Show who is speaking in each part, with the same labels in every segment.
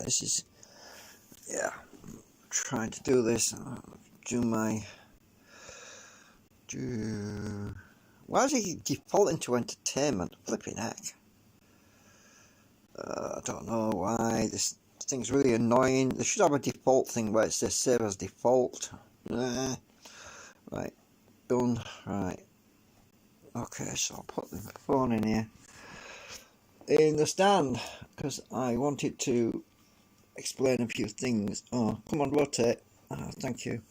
Speaker 1: This is, yeah, trying to do this. Why is it defaulting to entertainment? Flipping heck. I don't know why. This thing's really annoying. They should have a default thing where it says save as default. Right, done. Right. Okay, so I'll put the phone in here. In the stand, because I wanted to explain a few things. Oh, come on, rotate. Oh, thank you.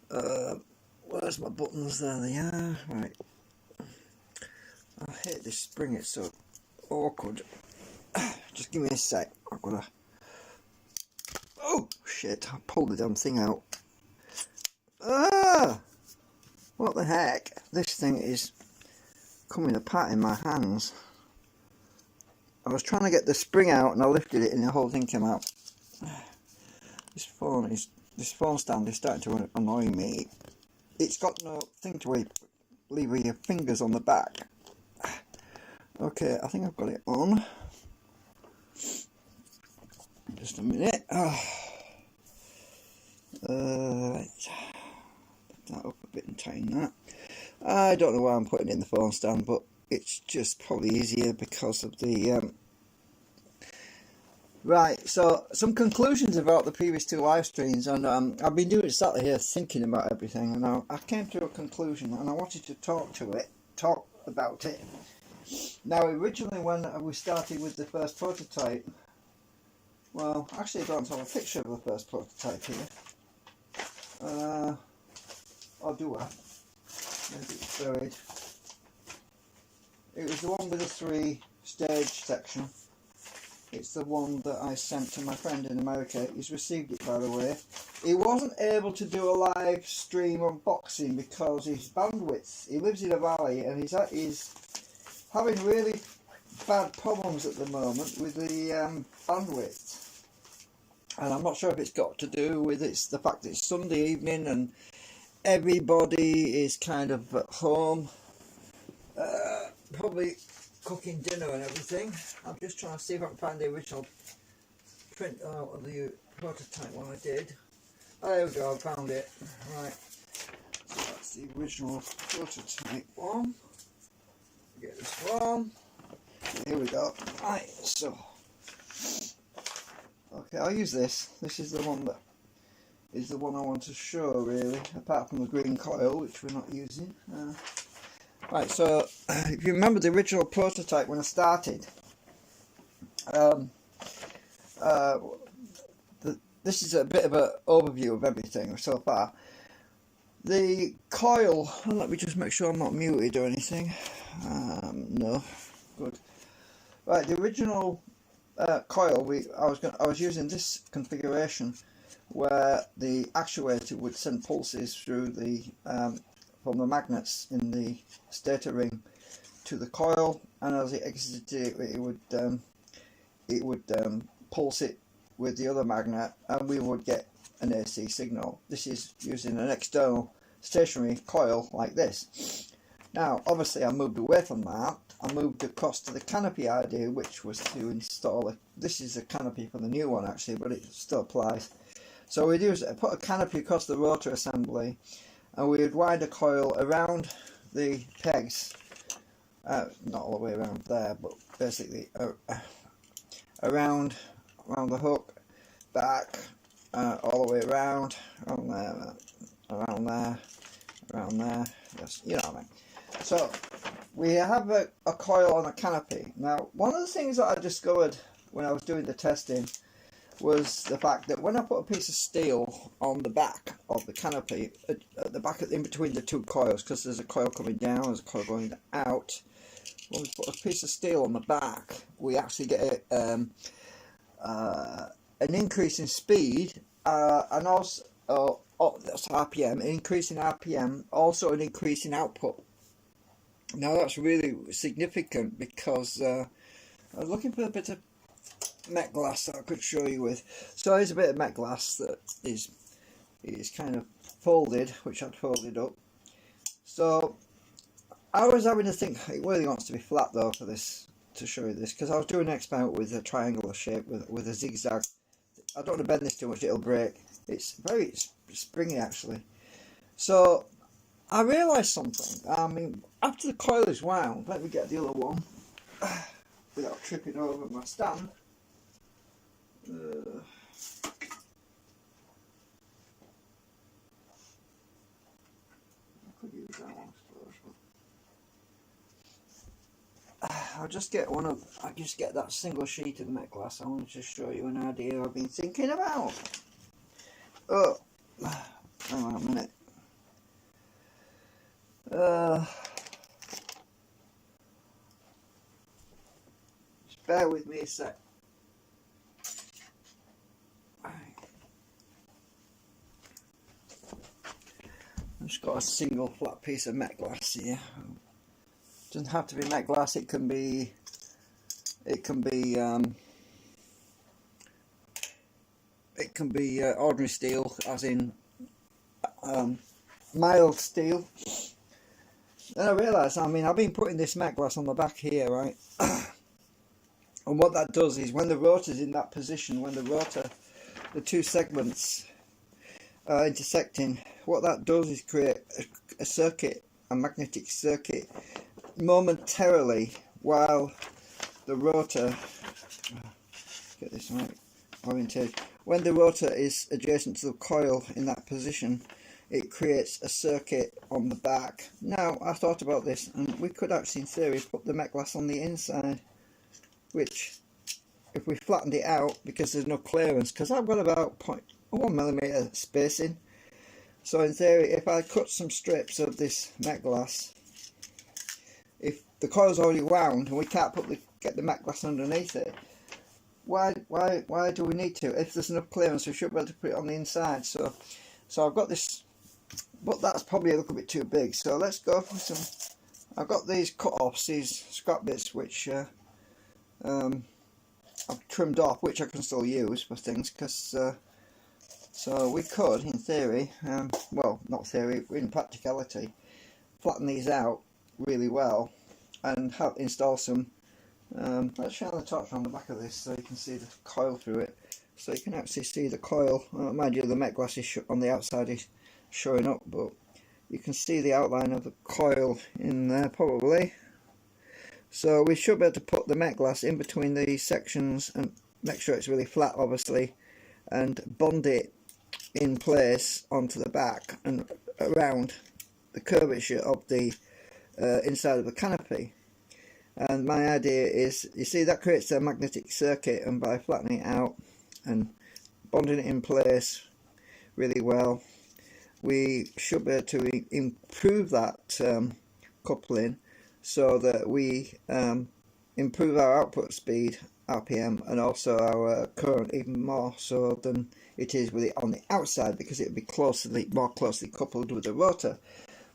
Speaker 1: Where's my buttons? There they are. Right. I hate this spring, it's so awkward. Just give me a sec. I've got to... Oh, shit, I pulled the damn thing out. Ah! What the heck? This thing is coming apart in my hands. I was trying to get the spring out and I lifted it and the whole thing came out. This phone stand is starting to annoy me. It's got no thing to leave your fingers on the back. Okay, I think I've got it on. Just a minute. Right. Put that up a bit and tighten that. I don't know why I'm putting it in the phone stand, but it's just probably easier because of the right. So some conclusions about the previous two live streams, and I've been doing exactly here thinking about everything, and I came to a conclusion and I wanted to talk about it. Now, originally when we started with the first prototype, well, actually I don't have a picture of the first prototype here. Or do I? Maybe it's buried. It was the one with the 3-stage section. It's the one that I sent to my friend in America. He's received it, by the way. He wasn't able to do a live stream unboxing because his bandwidth, he lives in a valley and he's having really bad problems at the moment with the bandwidth. And I'm not sure if it's got to do with the fact that it's Sunday evening and everybody is kind of at home, probably cooking dinner and everything. I'm just trying to see if I can find the original print out of the prototype one I did. Oh, there we go, I found it. Right, so that's the original prototype one. Get this one. Here we go. Right, so okay, I'll use this. This is the one that is the one I want to show, really, apart from the green coil, which we're not using. Right, so if you remember the original prototype when I started, this is a bit of an overview of everything so far. The coil, and let me just make sure I'm not muted or anything. No, good. Right, the original coil, I was using this configuration where the actuator would send pulses through the from the magnets in the stator ring to the coil, and as it exited it would pulse it with the other magnet, and we would get an AC signal. This is using an external stationary coil like this. Now, obviously, I moved away from that. I moved across to the canopy idea, which was to install this is a canopy for the new one actually, but it still applies. So we'd put a canopy across the rotor assembly, and we would wind a coil around the pegs, not all the way around there, but basically around the hook, back, all the way around there, around there. Yes, you know what I mean. So we have a coil on a canopy. Now, one of the things that I discovered when I was doing the testing was the fact that when I put a piece of steel on the back of the canopy, at the back in between the two coils, because there's a coil coming down, there's a coil going out, when we put a piece of steel on the back, we actually get an increase in speed, and also that's RPM, an increase in RPM, also an increase in output. Now that's really significant because I was looking for a bit of met glass that I could show you with. So here's a bit of met glass that is kind of folded, which I'd folded up. So I was having to think, it really wants to be flat though for this to show you this, because I was doing an experiment with a triangular shape with a zigzag. I don't want to bend this too much, it'll break. It's very springy actually. So I realised something. I mean, after the coil is wound, let me get the other one without tripping over my stand. I could use that one, I suppose. I'll just get I just get that single sheet of Met glass. I wanted to show you an idea I've been thinking about. Oh, hang on a minute. Just bear with me a sec. I've just got a single flat piece of Met glass here. It doesn't have to be Met glass. It can be ordinary steel, as in mild steel. Then I realised, I mean, I've been putting this Met glass on the back here, right? And what that does is, when the rotor's in that position, when the two segments are intersecting, what that does is create a circuit, a magnetic circuit, momentarily, while the rotor, get this right, oriented, when the rotor is adjacent to the coil in that position, it creates a circuit on the back. Now, I thought about this, and we could actually, in theory, put the Met glass on the inside, which, if we flattened it out, because there's no clearance, because I've got about 0.1mm spacing, so in theory, if I cut some strips of this Met glass, if the coil's already wound and we can't get the Met glass underneath it, why do we need to? If there's enough clearance, we should be able to put it on the inside. So I've got this, but that's probably a little bit too big. So let's go for some. I've got these cut-offs, these scrap bits, which I've trimmed off, which I can still use for things. Because so we could, in theory, well, not theory, in practicality, flatten these out really well and install some. Let's shine the torch on the back of this so you can see the coil through it. So you can actually see the coil. Mind you, the Met glass is on the outside is showing up, but you can see the outline of the coil in there probably. So we should be able to put the Met glass in between these sections and make sure it's really flat, obviously, and bond it in place onto the back and around the curvature of the inside of the canopy. And my idea is, you see, that creates a magnetic circuit, and by flattening it out and bonding it in place really well, we should be able to improve that coupling, so that we improve our output speed, RPM, and also our current even more so than it is with it on the outside, because it would be more closely coupled with the rotor.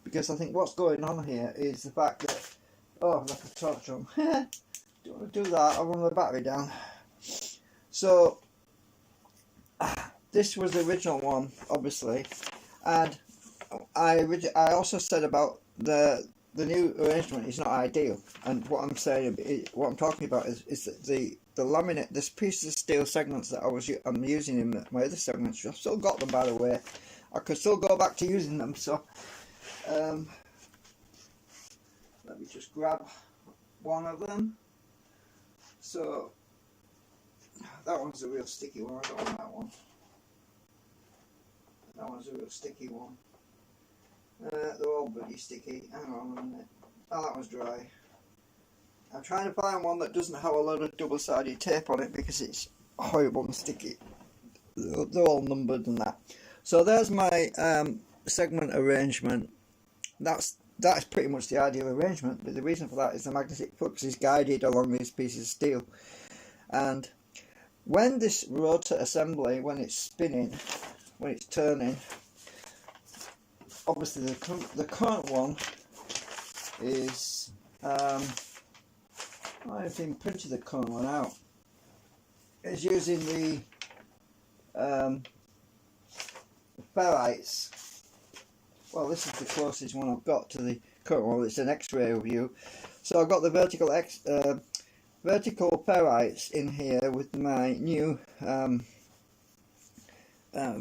Speaker 1: Because I think what's going on here is the fact that, oh, like a torch on. Don't want to do that, I'll run the battery down. So this was the original one, obviously, and I also said about the new arrangement is not ideal. And what I'm saying, what I'm talking about is that the laminate, this piece of steel segments that I'm using in my other segments, I've still got them, by the way. I could still go back to using them. So let me just grab one of them. So that one's a real sticky one. I don't want that one. That one's a real sticky one. They're all bloody sticky. Hang on a minute. Oh, that one's dry. I'm trying to find one that doesn't have a load of double-sided tape on it, because it's horrible and sticky. They're all numbered and that. So there's my segment arrangement. That's pretty much the ideal arrangement, but the reason for that is the magnetic flux is guided along these pieces of steel, and when this rotor assembly, when it's spinning, when it's turning, obviously the current one is I've been printed the current one out. It's using the ferrites. Well, this is the closest one I've got to the current one. It's an X-ray view. So I've got the vertical vertical ferrites in here with my new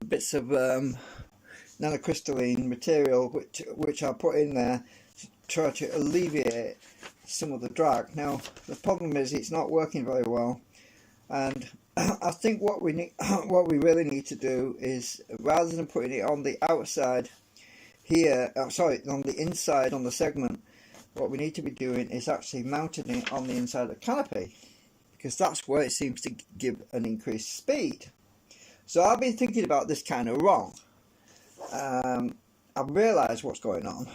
Speaker 1: bits of nanocrystalline material which I put in there to try to alleviate some of the drag. Now the problem is it's not working very well, and I think what we need, what we really need to do is, rather than putting it on the outside here, sorry, on the inside on the segment, what we need to be doing is actually mounting it on the inside of the canopy, because that's where it seems to give an increased speed. So I've been thinking about this kind of wrong. I've realised what's going on.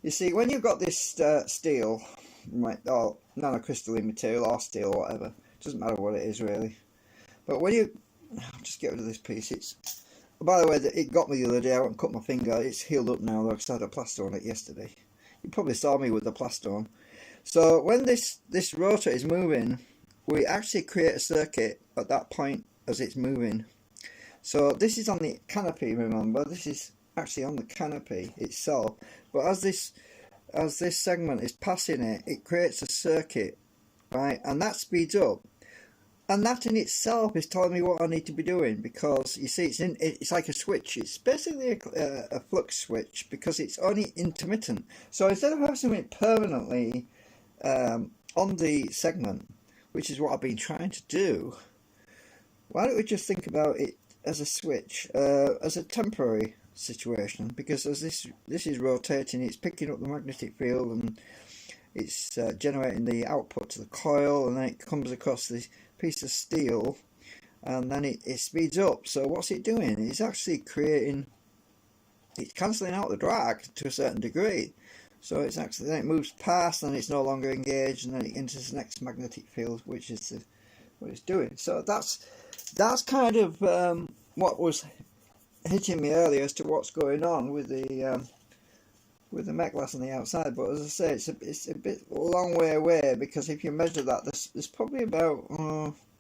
Speaker 1: You see, when you've got this steel, or nanocrystalline material, or steel, or whatever, doesn't matter what it is really. But when you, I'll just get rid of this piece. It's, by the way, it got me the other day. I went and cut my finger. It's healed up now, though, because I had a plaster on it yesterday. You probably saw me with the plaster on. So when this rotor is moving, we actually create a circuit at that point as it's moving. So this is on the canopy, remember, this is actually on the canopy itself, but as this segment is passing it, it creates a circuit, right, and that speeds up, and that in itself is telling me what I need to be doing, because you see it's like a switch. It's basically a flux switch, because it's only intermittent. So instead of having something permanently on the segment, which is what I've been trying to do, why don't we just think about it as a switch, as a temporary situation, because as this is rotating, it's picking up the magnetic field and it's generating the output to the coil, and then it comes across this piece of steel, and then it speeds up. So what's it doing? It's actually creating, it's cancelling out the drag to a certain degree. So it's actually, then it moves past, and it's no longer engaged, and then it enters the next magnetic field, which is what it's doing. So that's kind of what was hitting me earlier as to what's going on with the mech glass on the outside. But as I say, it's a bit long way away, because if you measure that, there's probably about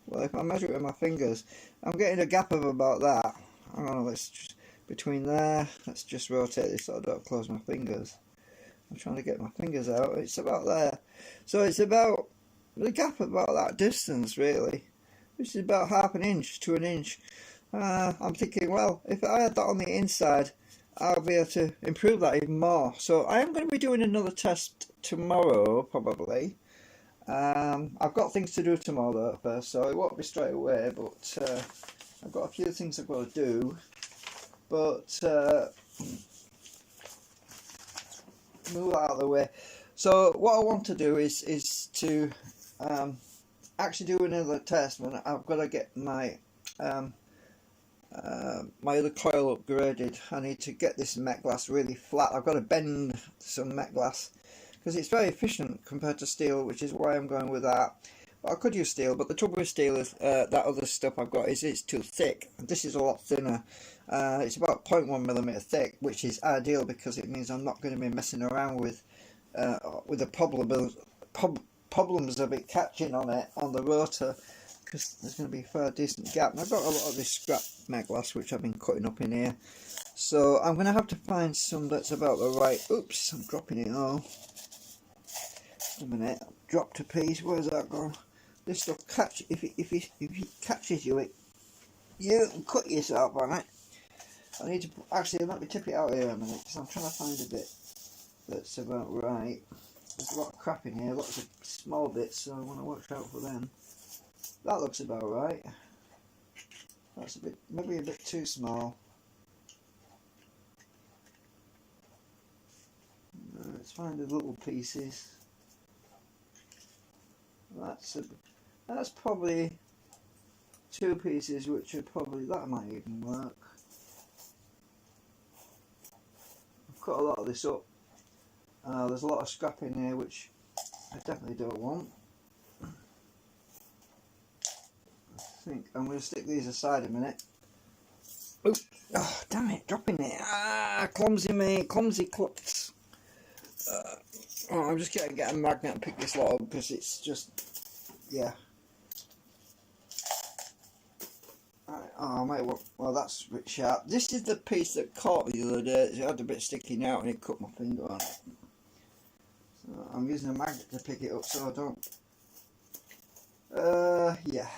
Speaker 1: well, if I measure it with my fingers, I'm getting a gap of about that. I don't know, let's just, between there, let's just rotate this so I don't close my fingers. I'm trying to get my fingers out. It's about there. So it's about the gap about that distance really, which is about half an inch to an inch. I'm thinking, well, if I had that on the inside, I'll be able to improve that even more. So I am going to be doing another test tomorrow, probably. I've got things to do tomorrow though, first, so it won't be straight away, but I've got a few things I've got to do. But move that out of the way. So what I want to do is to actually do another test. When I've got to get my my other coil upgraded. I need to get this mech glass really flat. I've got to bend some mech glass, because it's very efficient compared to steel, which is why I'm going with that. But I could use steel, but the trouble with steel is that other stuff I've got is it's too thick. This is a lot thinner. It's about 0.1mm thick, which is ideal, because it means I'm not going to be messing around with the problems of it catching on the rotor, because there's going to be a fair decent gap. And I've got a lot of this scrap mech glass which I've been cutting up in here, so I'm going to have to find some that's about the right. Oops, I'm dropping it all. A minute, I've dropped a piece. Where's that gone? This stuff catch, if it catches you, you can cut yourself on it. I need to actually let me tip it out here a minute, because I'm trying to find a bit that's about right. There's a lot of crap in here, lots of small bits, so I want to watch out for them. That looks about right. That's a bit, maybe a bit too small. Let's find the little pieces. That's probably two pieces, which are probably, that might even work. I've cut a lot of this up. There's a lot of scrap in here which I definitely don't want. I think I'm going to stick these aside a minute. Oops. Oh, damn it, dropping it. Ah, clumsy me, clumsy clucks. I'm just going to get a magnet and pick this lot up, because it's just, yeah. Oh mate, well that's a bit sharp. This is the piece that caught me the other day. It had a bit sticking out and it cut my finger on it. So I'm using a magnet to pick it up so I don't Yeah.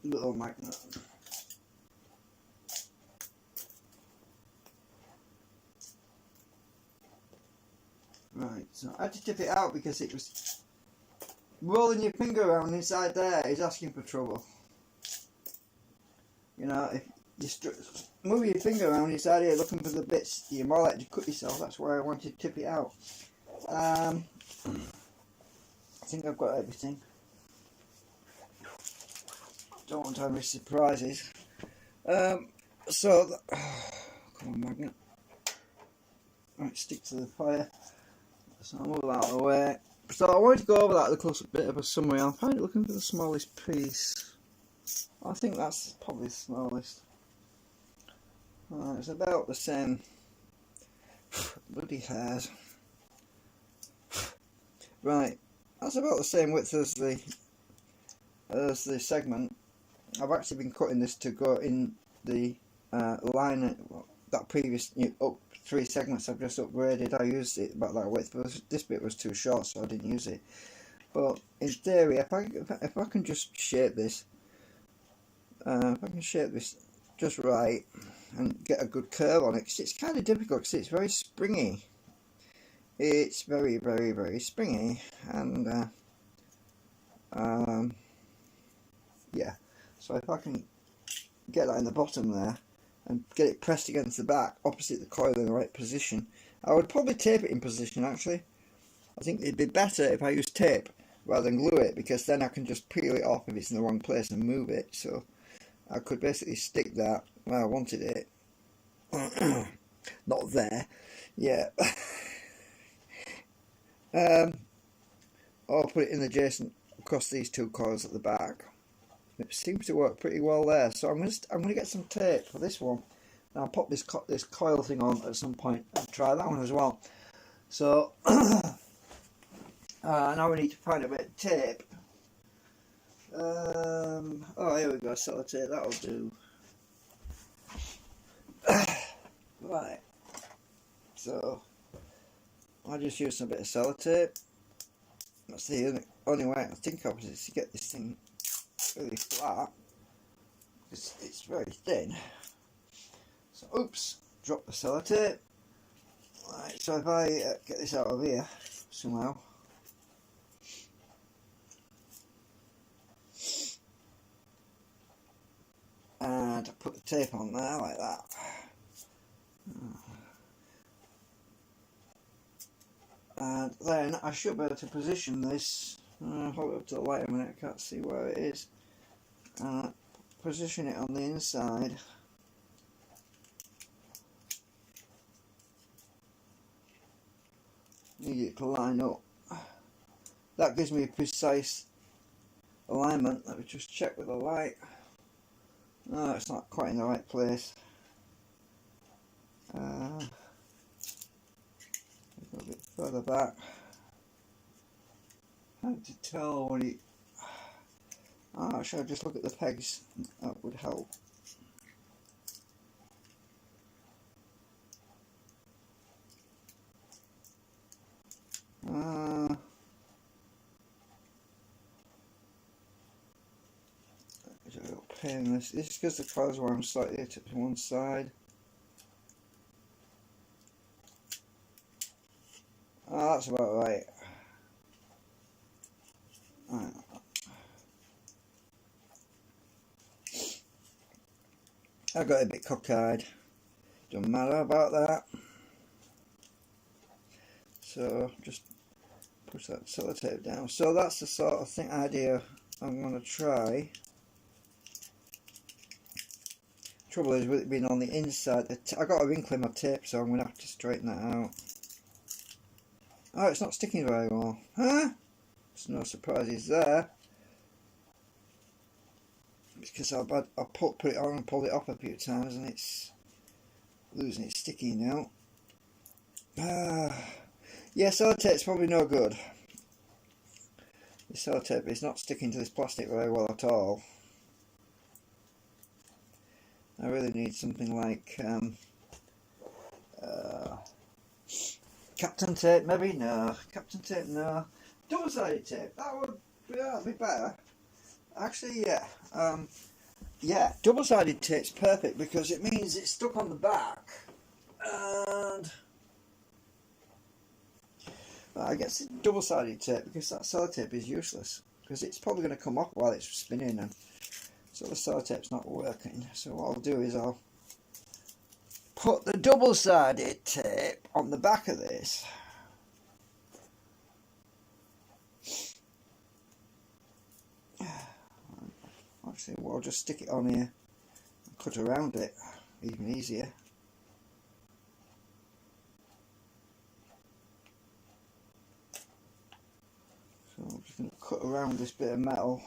Speaker 1: Little magnet. Right, so I had to tip it out because it was rolling your finger around inside there is asking for trouble. You know, if you move your finger around inside here looking for the bits, you're more likely to cut yourself. That's why I wanted to tip it out. I think I've got everything. Don't want to have any surprises. Come on, magnet. Right, stick to the fire. So I'll move that out of the way. So I wanted to go over that with a close bit of a summary. I'll find it looking for the smallest piece. I think that's probably the smallest. It's about the same. Bloody hairs. Right, that's about the same width as the segment. I've actually been cutting this to go in the line that previous up 3 segments I've just upgraded. I used it about that width, but this bit was too short, so I didn't use it. But in theory, if I can just shape this, just right and get a good curve on it, 'cause it's kind of difficult because it's very springy. It's very, very, very springy, and yeah. So if I can get that in the bottom there and get it pressed against the back opposite the coil in the right position, I would probably tape it in position. Actually, I think it'd be better if I use tape rather than glue it, because then I can just peel it off if it's in the wrong place and move it. So I could basically stick that where I wanted it. Not there, yeah. Or put it in adjacent across these 2 coils at the back. It seems to work pretty well there. So I'm gonna get some tape for this one. And I'll pop this coil thing on at some point and try that one as well. So now we need to find a bit of tape. Oh, here we go, sellotape, that'll do. Right, so I'll just use a bit of sellotape. That's the only way I can think of is to get this thing really flat. It's very thin. So, oops, drop the sellotape. Right, so if I get this out of here somehow. And put the tape on there like that. And then I should be able to position this. Hold it up to the light a minute, I can't see where it is. Position it on the inside. Need it to line up. That gives me a precise alignment. Let me just check with the light. No, it's not quite in the right place. A bit further back. Hard to tell when it. Should I just look at the pegs? That would help. There's a little pain. This is because the coils were on slightly to one side. That's about right. I got a bit cockeyed. Don't matter about that. So just push that sellotape down. So that's the sort of idea I'm going to try. Trouble is with it being on the inside, I got a wrinkle in my tape, so I'm going to have to straighten that out. Oh, it's not sticking very well. Huh? There's no surprises there. Because I put it on and pulled it off a few times and it's losing its sticky now. Yeah, sellotape's probably no good. The sellotape is not sticking to this plastic very well at all. I really need something like Captain tape, maybe? No. Captain tape, no. Double-sided tape, that'd be better. Actually, yeah. Yeah, double-sided tape's perfect because it means it's stuck on the back. And I guess it's double-sided tape because that sellotape is useless. Because it's probably going to come off while it's spinning, and so the sellotape's not working. So what I'll do is I'll put the double-sided tape on the back of this. Actually, well, I'll just stick it on here and cut around it, even easier. So I'm just going to cut around this bit of metal.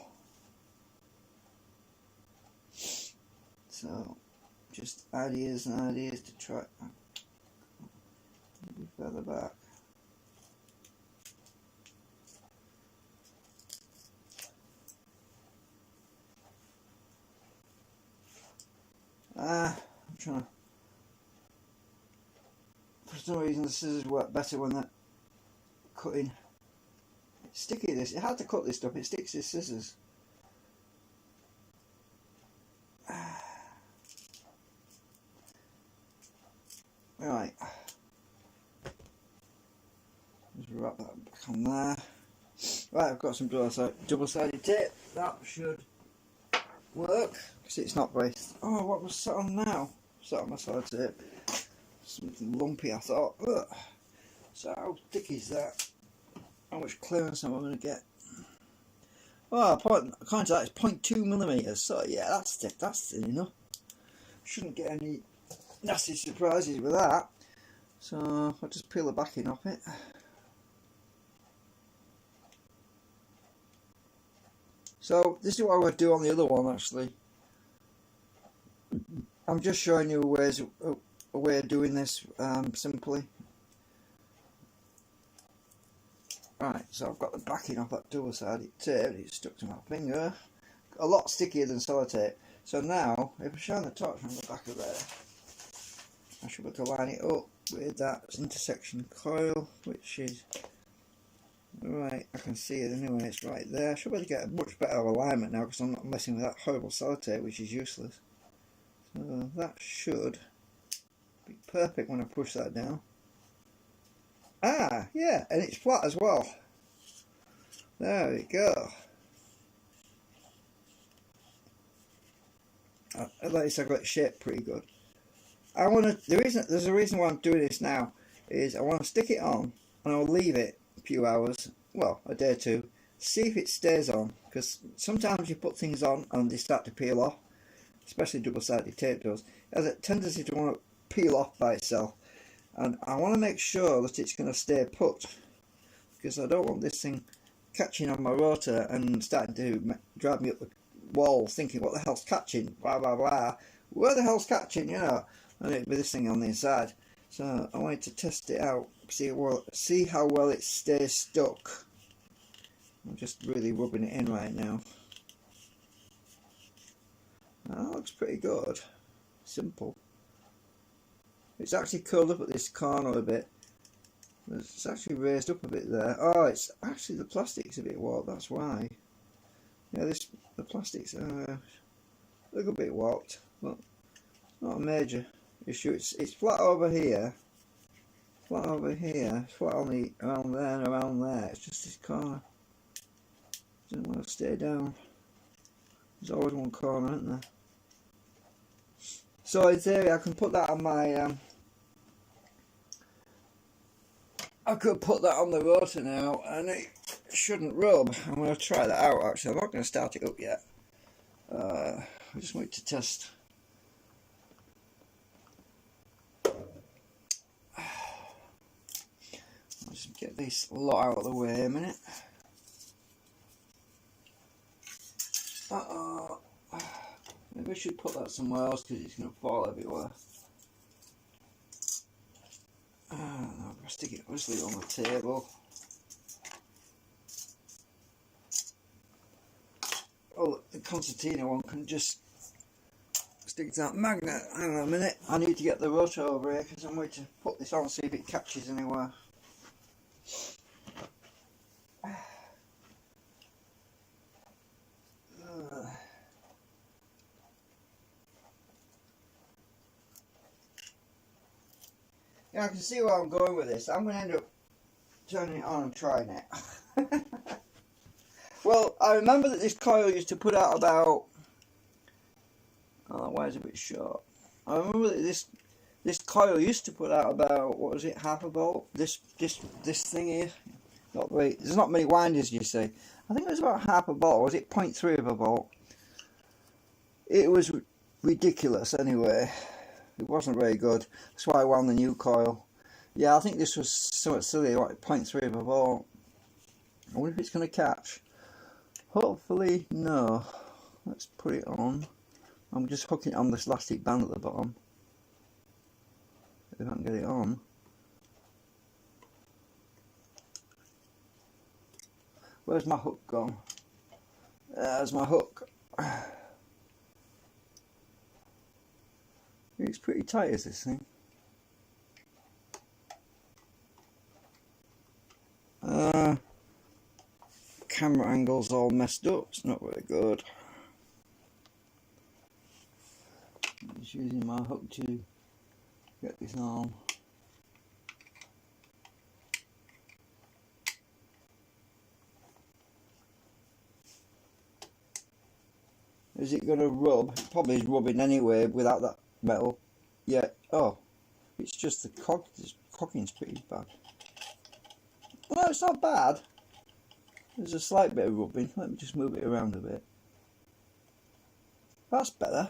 Speaker 1: So, just ideas and ideas to try. Maybe further back. I'm trying to. For some reason, the scissors work better when they're cutting. It's sticky. This. It's hard to cut this stuff. It sticks to scissors. Right. Just wrap that back on there. Right, I've got some double-sided tape. That should work. Because it's not very... Oh, what was sat on now? Sat on my sellotape. Something lumpy, I thought. Ugh. So how thick is that? How much clearance am I going to get? Oh, according to that, it's 0.2 millimeters. So yeah, that's thick. That's thin enough. Shouldn't get any nasty surprises with that. So I'll just peel the backing off it. So this is what I would do on the other one actually. I'm just showing you a way of doing this simply. Right, so I've got the backing off that double-sided tape. It's stuck to my finger. A lot stickier than sellotape. So now, if I shine the torch on the back of there, I should be able to line it up with that intersection coil, which is right. I can see it anyway. It's right there. I should be able to get a much better alignment now because I'm not messing with that horrible sellotape, which is useless. So that should be perfect when I push that down. Ah, yeah, and it's flat as well. There we go. At least I got it shaped pretty good. There's a reason why I'm doing this now is I want to stick it on and I'll leave it a few hours, well, a day or two, see if it stays on, because sometimes you put things on and they start to peel off, especially double-sided tape does. It has a tendency to want to peel off by itself. And I want to make sure that it's going to stay put, because I don't want this thing catching on my rotor and starting to drive me up the wall thinking, what the hell's catching, blah blah blah, where the hell's catching, you know, and it'd be this thing on the inside. So I wanted to test it out, see how well it stays stuck. I'm just really rubbing it in right now. That looks pretty good. Simple. It's actually curled up at this corner a bit. It's actually raised up a bit there. Oh, it's actually the plastic's a bit warped. That's why. Yeah, the plastic's a little bit warped, but not a major issue. It's flat over here. Flat over here. Flat on the around there and around there. It's just this corner. Doesn't want to stay down. There's always one corner, isn't there? So in theory, I can put that on my. I could put that on the rotor now, and it shouldn't rub. I'm going to try that out. Actually, I'm not going to start it up yet. I just want to test. I'll just get this lot out of the way a minute. Maybe I should put that somewhere else because it's going to fall everywhere. No, I'll stick it obviously on the table. Oh, the concertina one can just stick to that magnet. Hang on a minute, I need to get the rotor over here because I'm going to put this on, see if it catches anywhere. Yeah, I can see where I'm going with this. I'm going to end up turning it on and trying it. Well, I remember that this coil used to put out about... Oh, that wire's a bit short. I remember that this coil used to put out about, what was it, half a volt? This thing here. Not very, there's not many winders, you see. I think it was about half a volt. Was it 0.3 of a volt? It was ridiculous anyway. It wasn't very good. That's why I wound the new coil. Yeah, I think this was somewhat silly, like 0.3 of a volt. I wonder if it's going to catch. Hopefully, no. Let's put it on. I'm just hooking it on this elastic band at the bottom. If I can get it on. Where's my hook gone? There's my hook. It's pretty tight, is this thing? Camera angle's all messed up. It's not very good. I'm just using my hook to get this on. Is it going to rub? It probably is rubbing anyway without that metal. Yeah. Oh, it's just the cocking's pretty bad. No, it's not bad. There's a slight bit of rubbing. Let me just move it around a bit. That's better.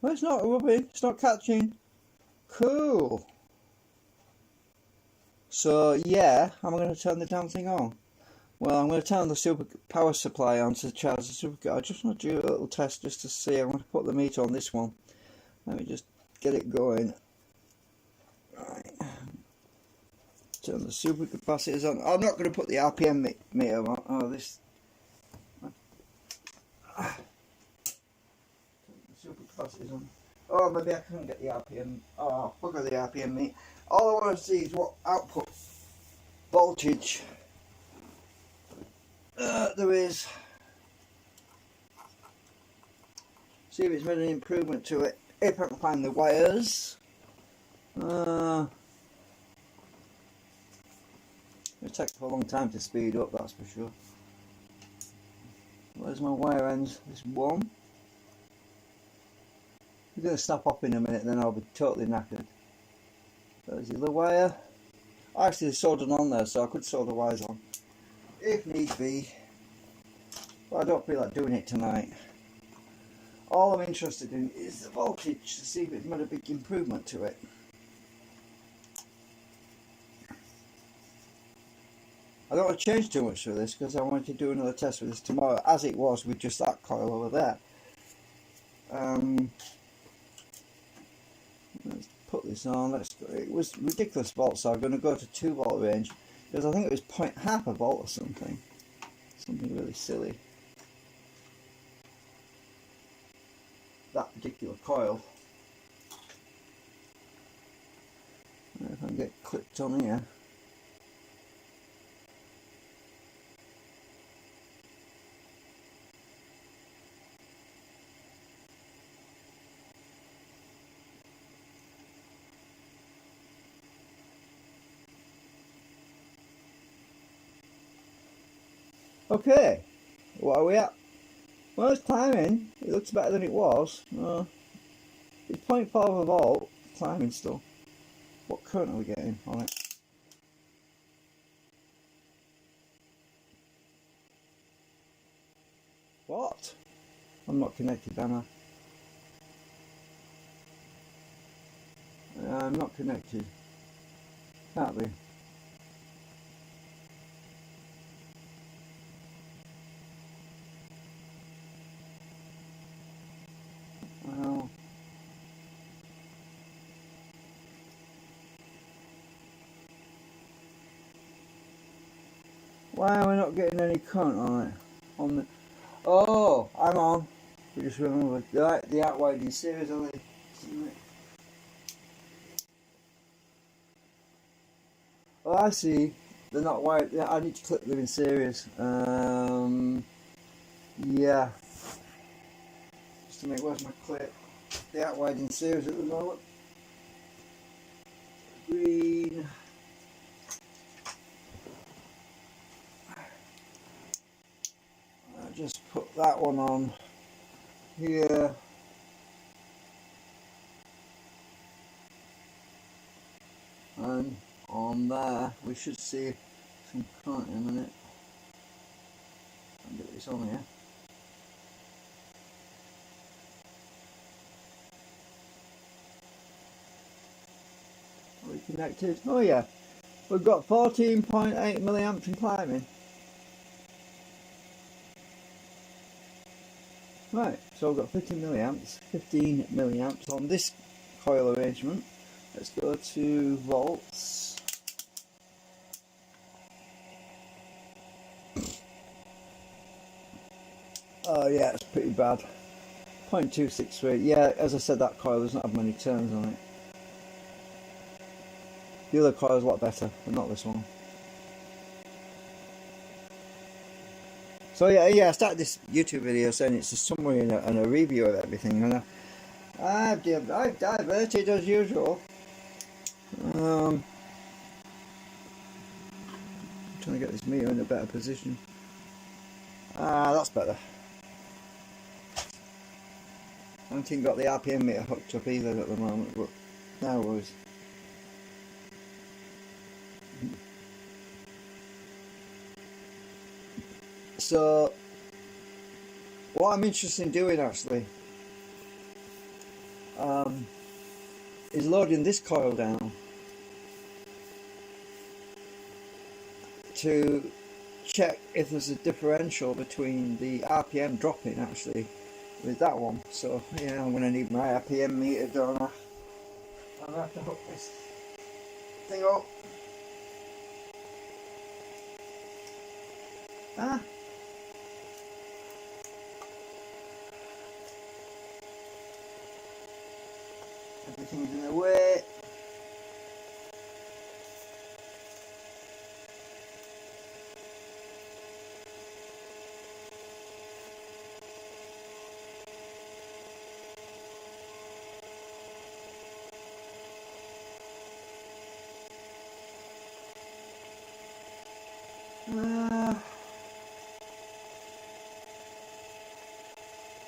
Speaker 1: Well, it's not rubbing. It's not catching. Cool. So yeah, how am I going to turn the damn thing on? Well, I'm going to turn the super power supply on to charge the super. I just want to do a little test just to see. I'm going to put the meter on this one. Let me just get it going. Right. Turn the super capacitors on. I'm not going to put the RPM meter on. Oh, this. Turn the super capacitors on. Oh, maybe I can't get the RPM. Oh, look at the RPM meter. All I want to see is what output voltage there is. See if it's made an improvement to it. If I can find the wires. It'll take a long time to speed up, that's for sure. Where's my wire ends? This one. I'm going to snap off in a minute, then I'll be totally knackered. There's the other wire. Actually, there's soldering on there, so I could solder the wires on if need be. But I don't feel like doing it tonight. All I'm interested in is the voltage to see if it's made a big improvement to it. I don't want to change too much for this because I wanted to do another test with this tomorrow, as it was with just that coil over there. Let's put this on. Let's go. It was ridiculous volts, so I'm going to go to 2 volt range because I think it was half a volt or something. Something really silly. That particular coil. If I can get clipped on here. Okay, what are we at? Well, it's climbing. It looks better than it was. It's 0.5 of a volt, climbing still. What current are we getting on it? What? I'm not connected, am I? I'm not connected. Can't be. Well, why am I not getting any current on it? On the oh, I'm on. I just remembered the outward in series only. Oh, I see. They're not wired. Yeah, I need to clip them in series. Yeah. Just to make. Where's my clip? the out winding series at the moment. Green. I just put that one on here. And on there we should see some current in a minute. I'll get this on here. Are we connected? Oh yeah, we've got 14.8 milliamps in climbing. Right, so we've got 15 milliamps on this coil arrangement. Let's go to volts. Oh yeah, it's pretty bad. 0.263. Yeah, as I said, that coil doesn't have many turns on it. The other coil is a lot better, but not this one. So yeah, I started this YouTube video saying it's a summary and a review of everything, and I've diverted as usual. I'm trying to get this meter in a better position. That's better. I haven't even got the RPM meter hooked up either at the moment, but now it was. So, what I'm interested in doing actually is loading this coil down to check if there's a differential between the RPM dropping actually with that one. So yeah, I'm going to need my RPM meter, don't I? I'm going to have to hook this thing up. Everything's in the way.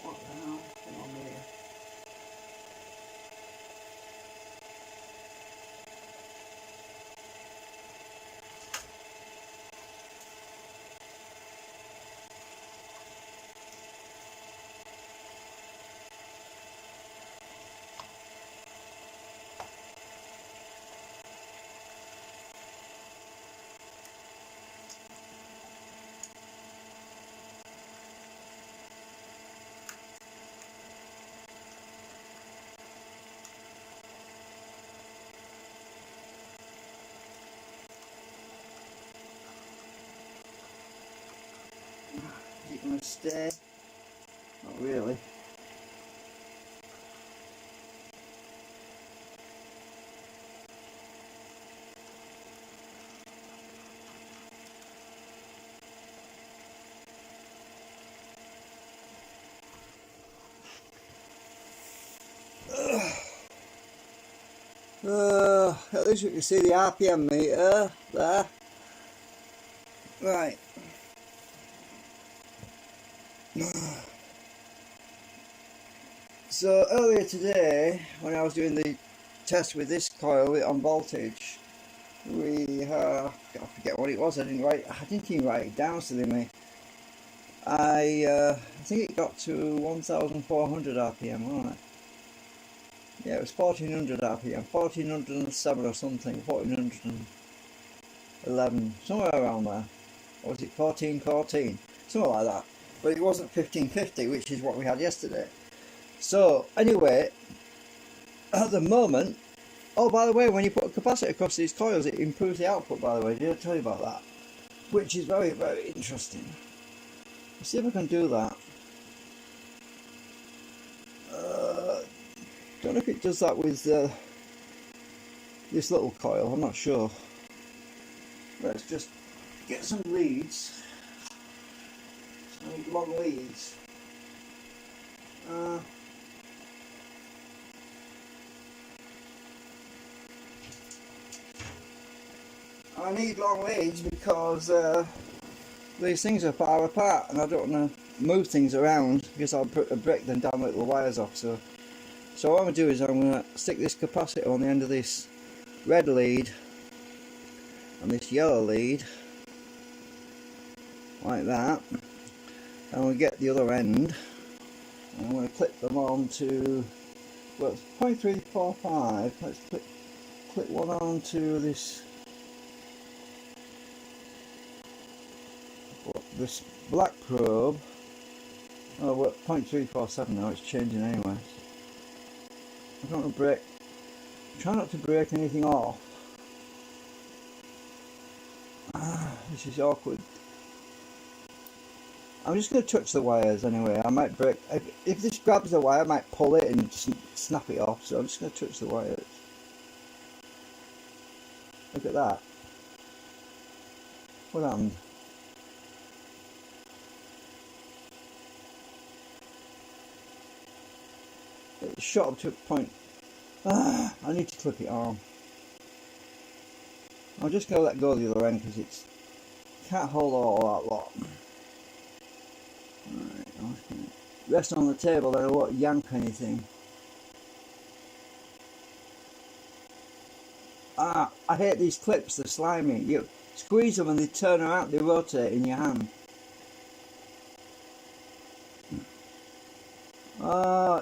Speaker 1: What the hell? Come on here. Is it going to stay? Not really. At least you can see the RPM meter there. Right. So earlier today, when I was doing the test with this coil on voltage, I forget what it was. I didn't even write it down, silly me. I think it got to 1,400 RPM, wasn't it? Yeah, it was 1,400 RPM, 1,407 or something, 1,411, somewhere around there. Or was it 1,414? Something like that. But it wasn't 1,550, which is what we had yesterday. So, anyway, at the moment, oh, by the way, when you put a capacitor across these coils, it improves the output, by the way. Did I tell you about that? Which is very, very interesting. Let's see if I can do that. Don't know if it does that with this little coil, I'm not sure. Let's just get some leads. Some long leads. I need long leads because these things are far apart and I don't want to move things around because I'll break them down little wires off. So what I'm going to do is I'm going to stick this capacitor on the end of this red lead and this yellow lead like that, and we'll get the other end and I'm going to clip them on to, well, it's 0.345. Let's clip one onto this black probe. Oh, we're at 0.347 now, it's changing anyway. I don't want to break, try not to break anything off. This is awkward. I'm just going to touch the wires anyway. I might break, if this grabs the wire I might pull it and snap it off, so I'm just going to touch the wires. Look at that. What happened? It shot up to a point. I need to clip it on. I'm just going to let go of the other end because it's can't hold all that lot. Right, I'm just going to rest on the table. I don't want to yank anything. I hate these clips. They're slimy. You squeeze them and they turn around. They rotate in your hand.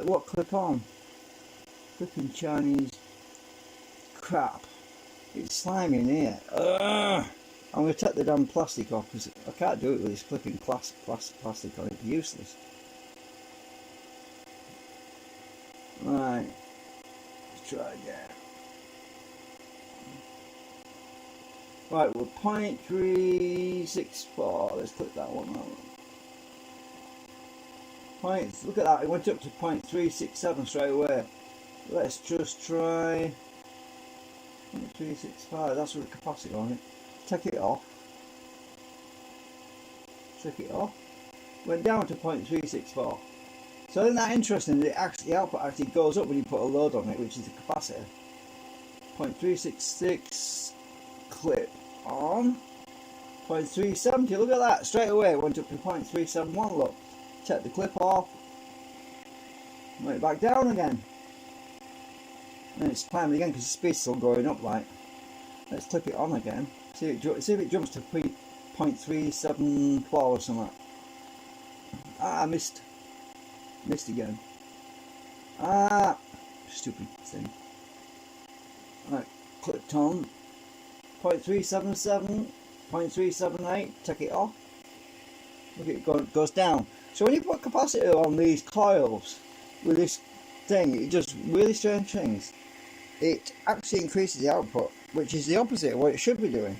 Speaker 1: What clip on? Flipping Chinese crap. It's slimy in here. I'm going to take the damn plastic off because I can't do it with this flipping plastic on it. It's useless. Right. Let's try again. Right, we're 0.364. Let's click that one out. Look at that, it went up to 0.367 straight away. Let's just try 0.365. That's with the capacitor on it. Take it off. Take it off. Went down to 0.364. So isn't that interesting that the output actually goes up when you put a load on it, which is the capacitor. 0.366 clip on. 0.370. Look at that. Straight away it went up to 0.371. Look. Take the clip off. Went back down again. And it's climbing again because the speed's still going up. Like, let's clip it on again. See if it jumps to 0.374 or something. I missed again. Stupid thing. Right, clipped on. 0.377, 0.378. Take it off. Look, it goes down. So when you put capacitor on these coils with this thing, it does really strange things. It actually increases the output, which is the opposite of what it should be doing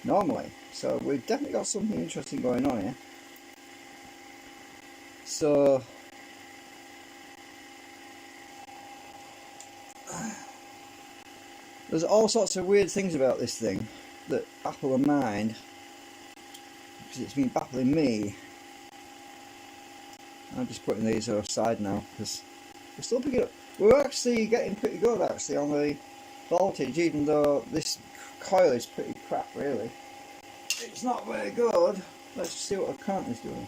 Speaker 1: normally. So we've definitely got something interesting going on here. So there's all sorts of weird things about this thing that baffle the mind, because it's been baffling me. I'm just putting these aside now because we're still picking up. We're actually getting pretty good actually on the voltage, even though this coil is pretty crap really. It's not very good. Let's see what the current is doing.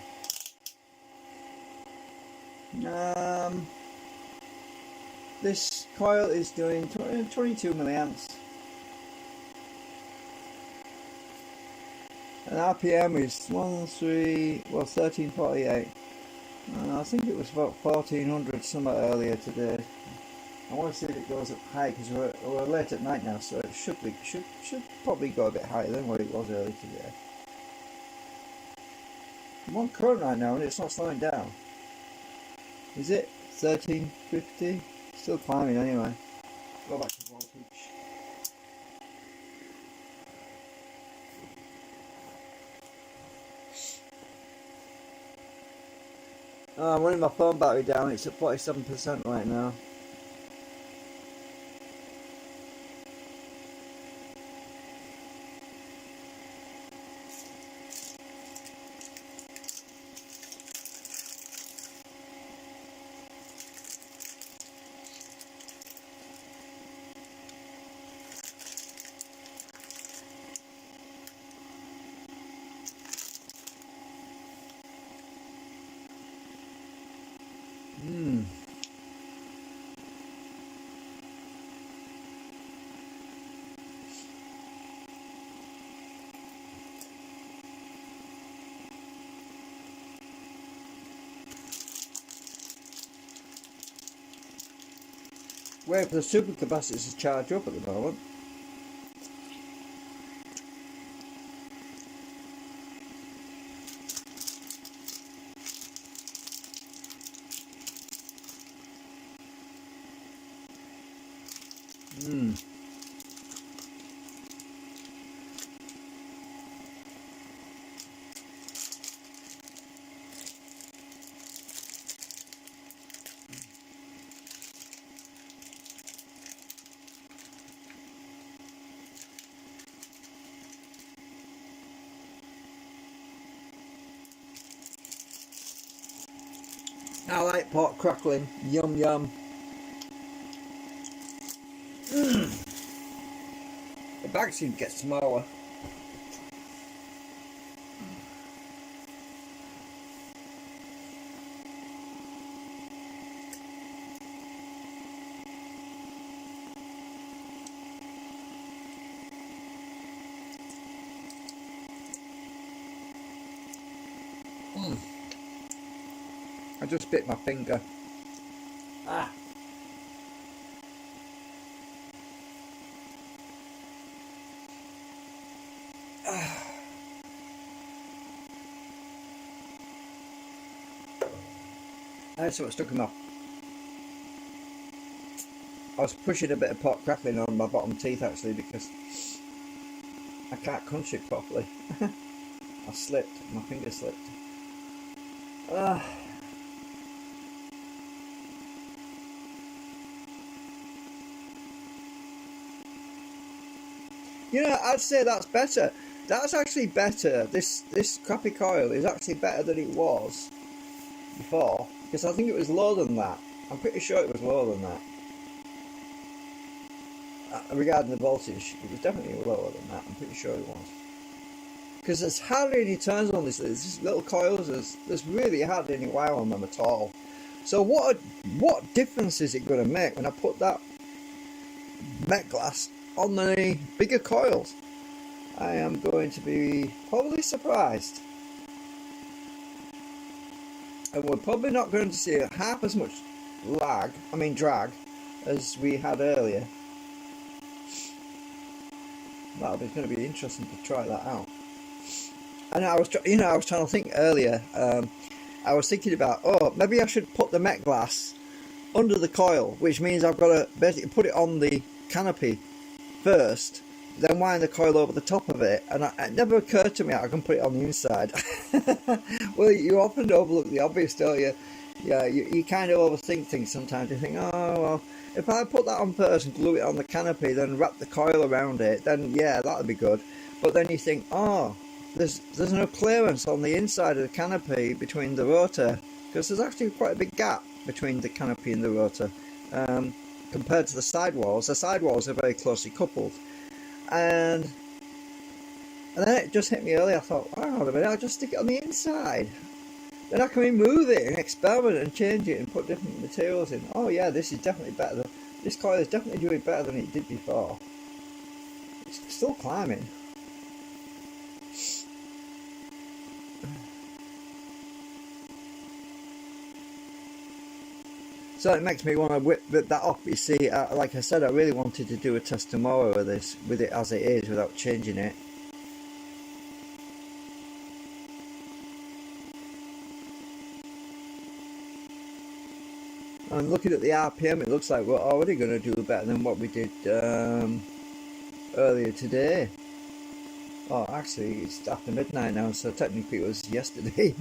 Speaker 1: This coil is doing 22 milliamps. And RPM is 1348. I think it was about 1400 somewhere earlier today. I want to see if it goes up high because we're late at night now, so it should probably go a bit higher than what it was earlier today. I'm on current right now and it's not slowing down. Is it 1350? Still climbing anyway. Go back to voltage. I'm running my phone battery down, it's at 47% right now. wait for the supercapacitors to charge up at the moment. I like pork crackling. Yum yum. The bag seems to get smaller. I just bit my finger. Ah. I had something stuck in my... I was pushing a bit of pork crackling on my bottom teeth actually because I can't crunch it properly. I slipped, my finger slipped. You know, I'd say that's better. That's actually better. This crappy coil is actually better than it was before, because I think it was lower than that. I'm pretty sure it was lower than that. Regarding the voltage, it was definitely lower than that. I'm pretty sure it was. Because there's hardly any turns on this. These little coils, there's really hardly any wire on them at all. So what difference is it going to make when I put that met glass on the bigger coils? I am going to be probably surprised. And we're probably not going to see half as much drag, as we had earlier. That'll be going to be interesting to try that out. And I was trying to think earlier. I was thinking about, maybe I should put the met glass under the coil, which means I've got to basically put it on the canopy first, then wind the coil over the top of it. And it never occurred to me I can put it on the inside. Well, you often overlook the obvious, don't you? Yeah, you kind of overthink things sometimes. You think, oh well, if I put that on first and glue it on the canopy, then wrap the coil around it, then yeah, that'd be good. But then you think, oh, there's no clearance on the inside of the canopy between the rotor, because there's actually quite a big gap between the canopy and the rotor compared to the sidewalls. The sidewalls are very closely coupled, and then it just hit me earlier. I thought, oh, wait a minute, I'll just stick it on the inside. Then I can remove it and experiment and change it and put different materials in. Oh yeah, this is definitely better. This coil is definitely doing better than it did before. It's still climbing. So it makes me want to whip that off. You see, like I said, I really wanted to do a test tomorrow of this, with it as it is, without changing it. And looking at the RPM, it looks like we're already going to do better than what we did earlier today. Oh, actually, it's after midnight now, so technically it was yesterday.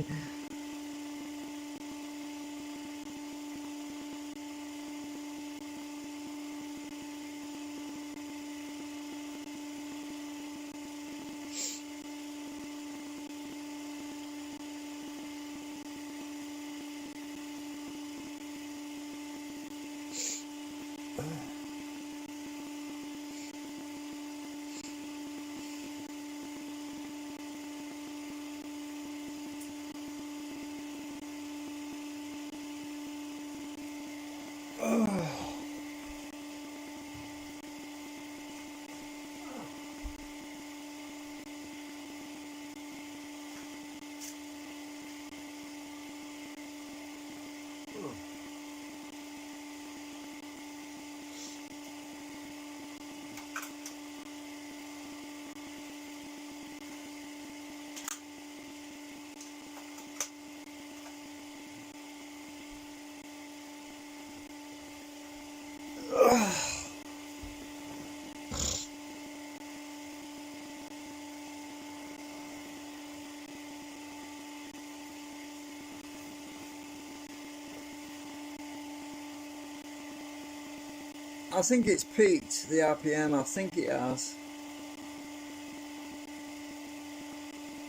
Speaker 1: I think it's peaked the RPM. I think it has.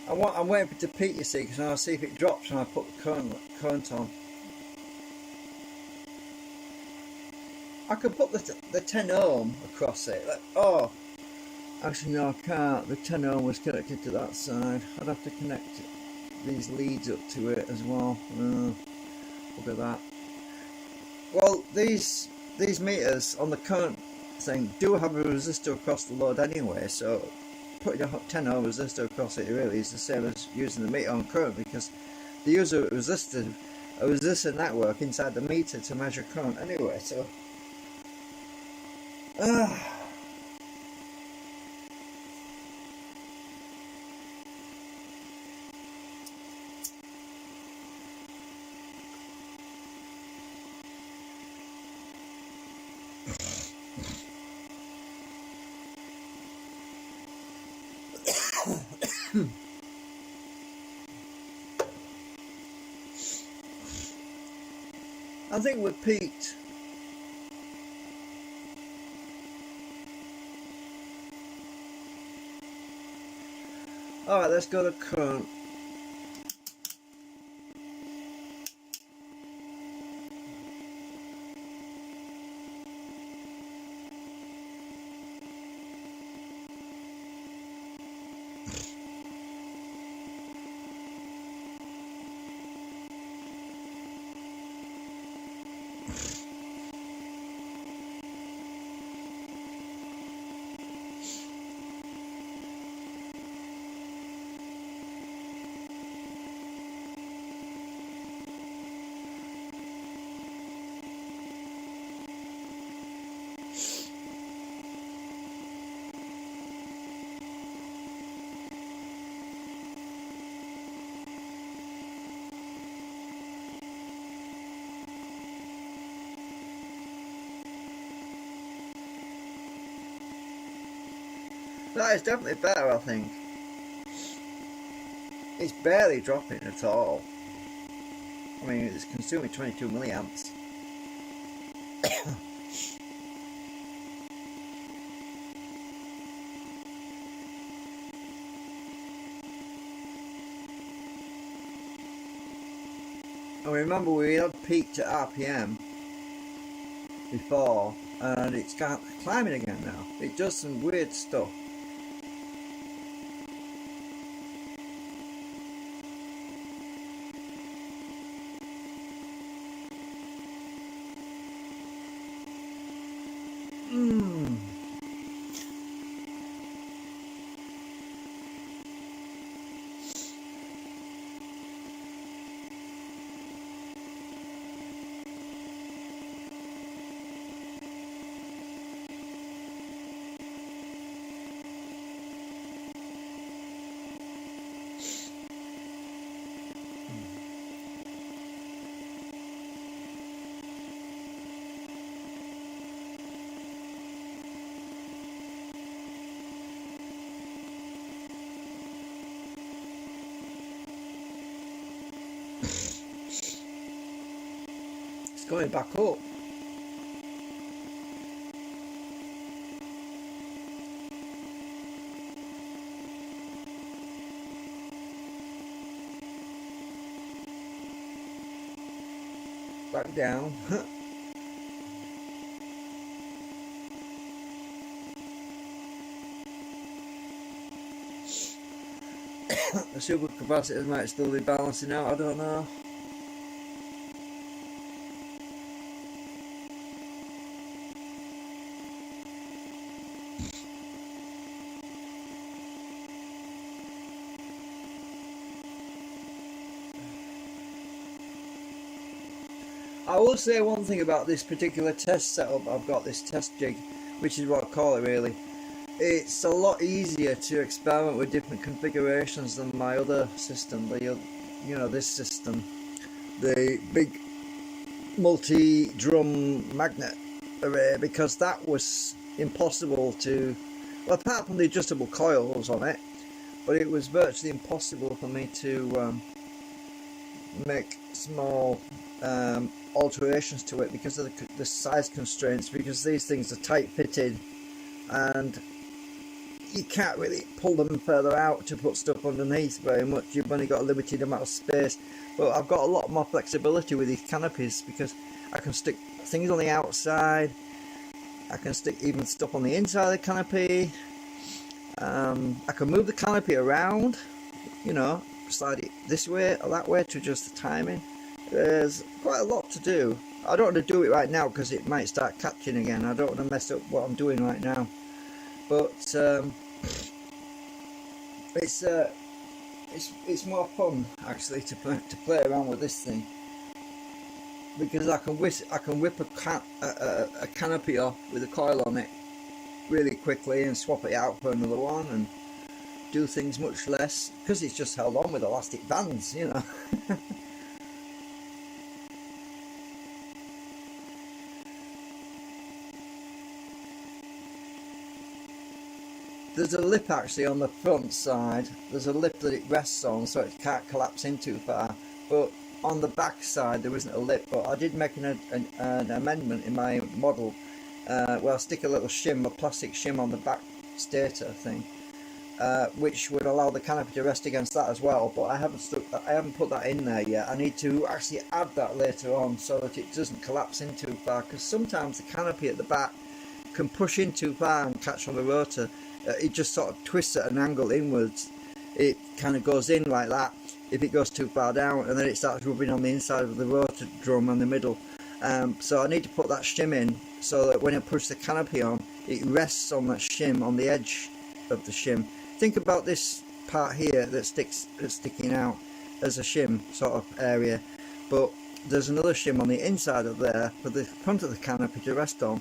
Speaker 1: I'm waiting for it to peak, you see, because I'll see if it drops when I put the current on. I could put the 10 ohm across it. Oh, actually no, I can't. The 10 ohm was connected to that side. I'd have to connect these leads up to it as well. Look at that. Well, these meters on the current thing do have a resistor across the load anyway, so putting a 10 ohm resistor across it really is the same as using the meter on current, because they use a resistor network inside the meter to measure current anyway. So I think we're peaked. Alright, let's go to current. That is definitely better, I think. It's barely dropping at all. I mean, it's consuming 22 milliamps. And remember, we had peaked at RPM before, and it's climbing again now. It does some weird stuff. Going back up. Back down. The supercapacitors might still be balancing out, I don't know. I will say one thing about this particular test setup. I've got this test jig, which is what I call it really. It's a lot easier to experiment with different configurations than my other system, this system, the big multi-drum magnet array, because that was impossible to, well, apart from the adjustable coils on it, but it was virtually impossible for me to make small alterations to it because of the size constraints, because these things are tight fitted and you can't really pull them further out to put stuff underneath very much. You've only got a limited amount of space. But I've got a lot more flexibility with these canopies because I can stick things on the outside, I can stick even stuff on the inside of the canopy. I can move the canopy around, you know, slide it this way or that way to adjust the timing. There's quite a lot to do. I don't want to do it right now because it might start catching again. I don't want to mess up what I'm doing right now. But it's more fun actually to play around with this thing, because I can whip a canopy off with a coil on it really quickly and swap it out for another one and do things much less, because it's just held on with elastic bands, you know. There's a lip actually on the front side. There's a lip that it rests on so it can't collapse in too far. But on the back side there isn't a lip. But I did make an amendment in my model where I stick a little shim, a plastic shim on the back stator thing, which would allow the canopy to rest against that as well. But I haven't put that in there yet. I need to actually add that later on so that it doesn't collapse in too far. Because sometimes the canopy at the back can push in too far and catch on the rotor. It just sort of twists at an angle inwards. It kind of goes in like that if it goes too far down, and then it starts rubbing on the inside of the rotor drum in the middle. So I need to put that shim in so that when I push the canopy on, it rests on that shim, on the edge of the shim. Think about this part here that's sticking out as a shim sort of area, but there's another shim on the inside of there for the front of the canopy to rest on,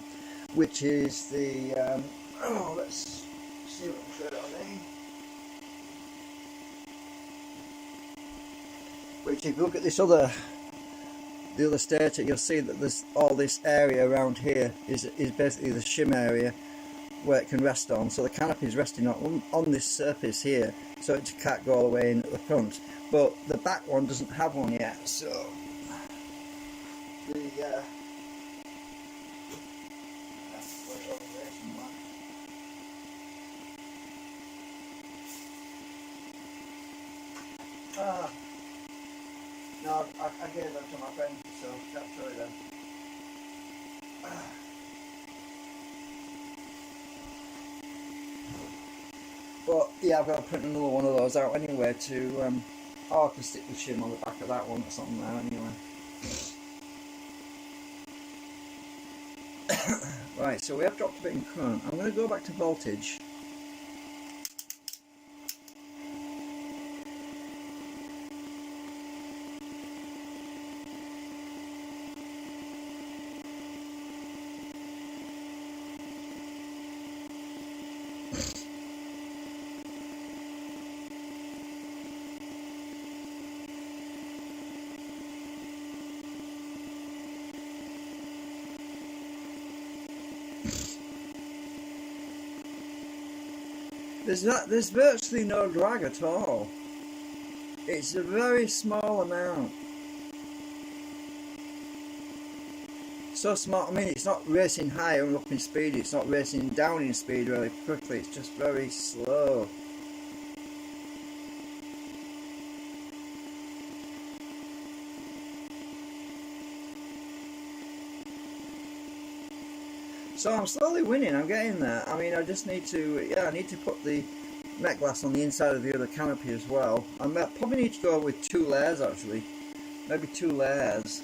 Speaker 1: which is the let's see what I'm showing on there. Which, if you look at the other stator, you'll see that there's all this area around here is basically the shim area where it can rest on. So the canopy is resting on this surface here, so it can't go all the way in at the front. But the back one doesn't have one yet, so the no, I gave them to my friend, so that's sorry then. But yeah, I've got to print another one of those out anyway to, I can stick the shim on the back of that one or something now anyway. Right, so we have dropped a bit in current. I'm going to go back to voltage. There's virtually no drag at all. It's a very small amount. So small, I mean, it's not racing higher and up in speed, it's not racing down in speed really quickly, it's just very slow. So I'm slowly winning, I'm getting there. I mean, I just need to, I need to put the met glass on the inside of the other canopy as well. I probably need to go with 2 layers actually, maybe 2 layers.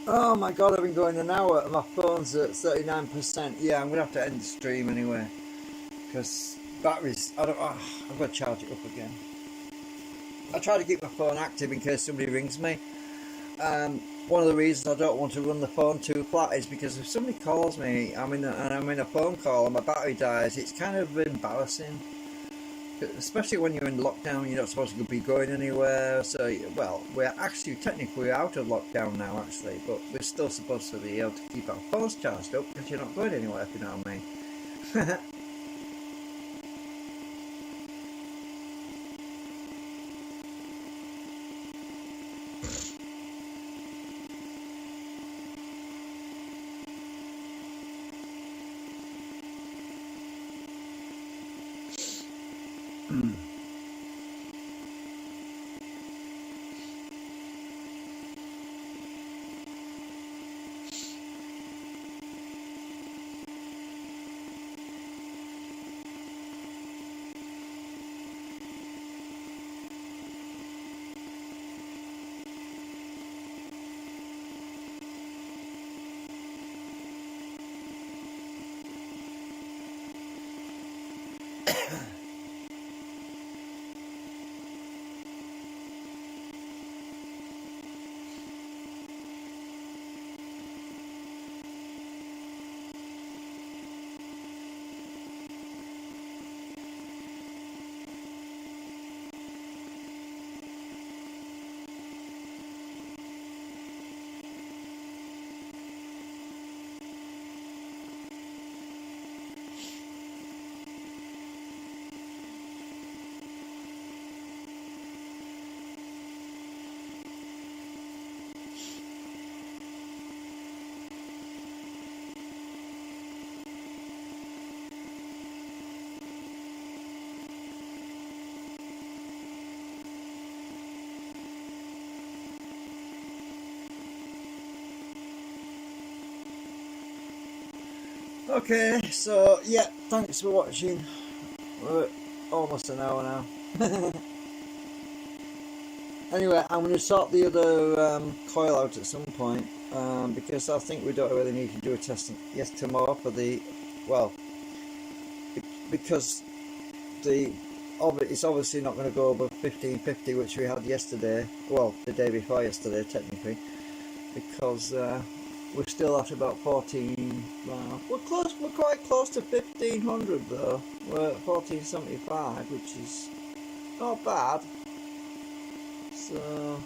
Speaker 1: Oh my god, I've been going an hour and my phone's at 39%. Yeah, I'm going to have to end the stream anyway. Because batteries, I don't, I've got to charge it up again. I try to keep my phone active in case somebody rings me. One of the reasons I don't want to run the phone too flat is because if somebody calls me, I'm in a phone call and my battery dies, it's kind of embarrassing. Especially when you're in lockdown, you're not supposed to be going anywhere. So, well, we're actually technically out of lockdown now, actually, but we're still supposed to be able to keep our phones charged up because you're not going anywhere, if you know what I mean. Okay, so yeah, thanks for watching. We're at almost an hour now. Anyway, I'm going to sort the other coil out at some point because I think we don't really need to do a test yes tomorrow for the, well, because it's obviously not going to go over 1550, which we had yesterday, well, the day before yesterday technically, because we're still at about 14, we're quite close to 1500 though. We're at 1475, which is not bad. So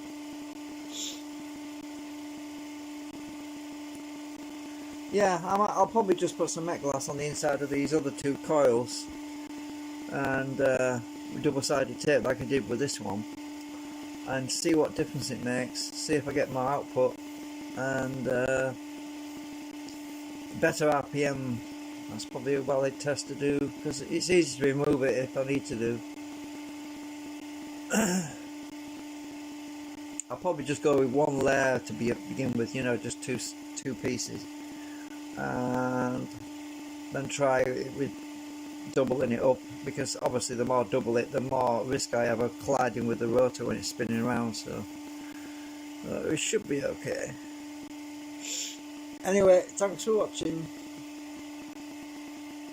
Speaker 1: yeah, I'll probably just put some met glass on the inside of these other two coils and double-sided tape like I did with this one, and see what difference it makes, see if I get more output and better RPM. That's probably a valid test to do because it's easy to remove it if I need to do. I'll probably just go with one layer to begin with, you know, just two pieces, and then try it with doubling it up, because obviously the more I double it, the more risk I have of colliding with the rotor when it's spinning around. So it should be okay. Anyway, thanks for watching.